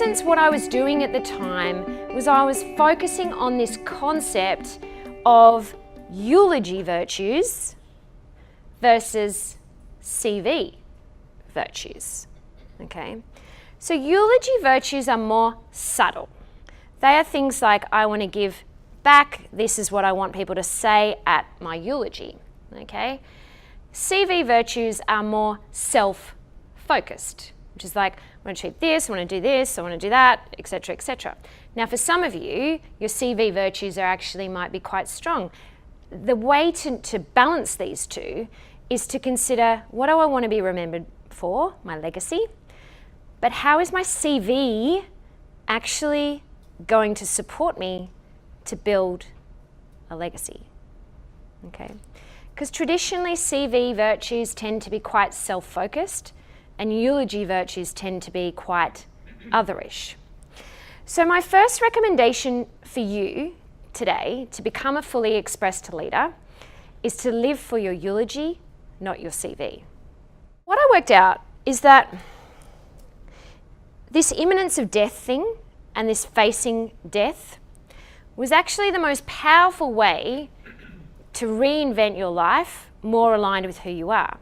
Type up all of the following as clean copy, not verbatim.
essence, what I was doing at the time was I was focusing on this concept of eulogy virtues versus CV virtues, okay? So eulogy virtues are more subtle. They are things like, I want to give back, this is what I want people to say at my eulogy, okay? CV virtues are more self-focused, which is like, I want to achieve this, I want to do this, I want to do that, etc., etc. Now, for some of you, your CV virtues are actually might be quite strong. The way to balance these two is to consider, what do I want to be remembered for, my legacy, but how is my CV actually going to support me to build a legacy, okay? Because traditionally CV virtues tend to be quite self-focused and eulogy virtues tend to be quite otherish. So my first recommendation for you today to become a fully expressed leader is to live for your eulogy, not your CV. What I worked out is that this imminence of death thing and this facing death was actually the most powerful way to reinvent your life more aligned with who you are.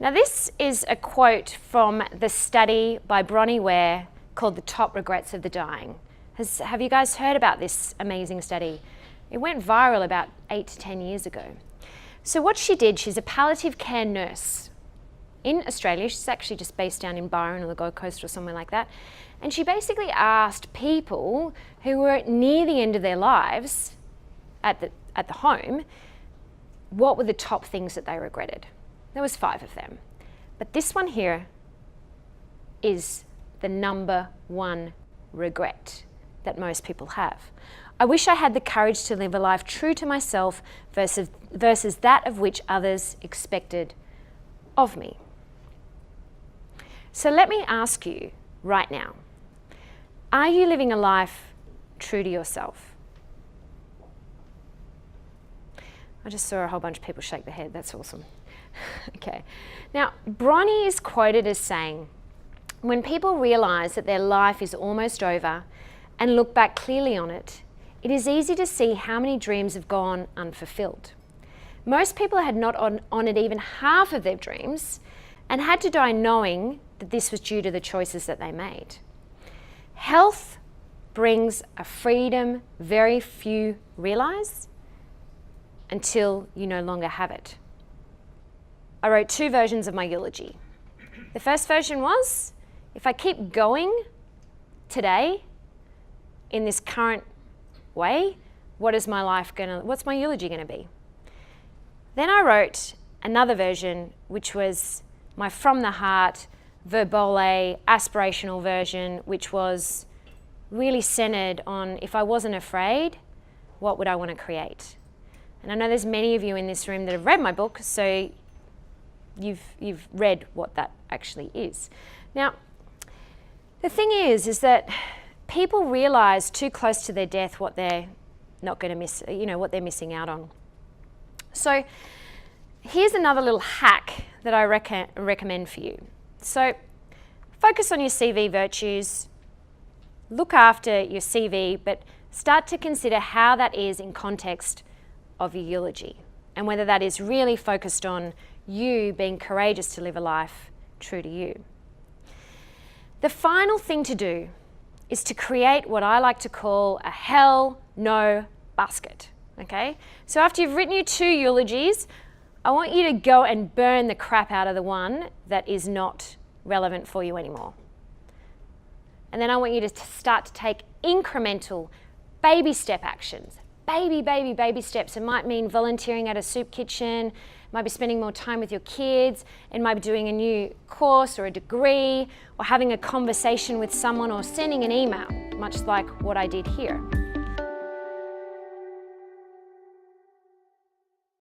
Now, this is a quote from the study by Bronnie Ware called The Top Regrets of the Dying. Have you guys heard about this amazing study? It went viral about 8 to 10 years ago. So what she did, she's a palliative care nurse in Australia. She's actually just based down in Byron or the Gold Coast or somewhere like that. And she basically asked people who were near the end of their lives at the home, what were the top things that they regretted? There was 5 of them. But this one here is the number 1 regret that most people have. I wish I had the courage to live a life true to myself versus that of which others expected of me. So let me ask you right now, are you living a life true to yourself? I just saw a whole bunch of people shake their head. That's awesome. Okay. Now, Bronnie is quoted as saying, when people realise that their life is almost over and look back clearly on it, it is easy to see how many dreams have gone unfulfilled. Most people had not honoured even half of their dreams and had to die knowing that this was due to the choices that they made. Health brings a freedom very few realise until you no longer have it. I wrote 2 versions of my eulogy. The first version was, if I keep going today in this current way, what's my eulogy gonna be? Then I wrote another version, which was my from the heart, verbole, aspirational version, which was really centered on, if I wasn't afraid, what would I want to create? And I know there's many of you in this room that have read my book, so you've read what that actually is. Now, the thing is that people realize too close to their death what they're not going to miss, what they're missing out on. So here's another little hack that I recommend for you. So focus on your CV virtues, look after your CV, but start to consider how that is in context of your eulogy and whether that is really focused on you being courageous to live a life true to you. The final thing to do is to create what I like to call a hell no basket, okay? So after you've written your 2 eulogies, I want you to go and burn the crap out of the one that is not relevant for you anymore. And then I want you to start to take incremental baby step actions. Baby steps. It might mean volunteering at a soup kitchen, it might be spending more time with your kids, it might be doing a new course or a degree, or having a conversation with someone or sending an email, much like what I did here.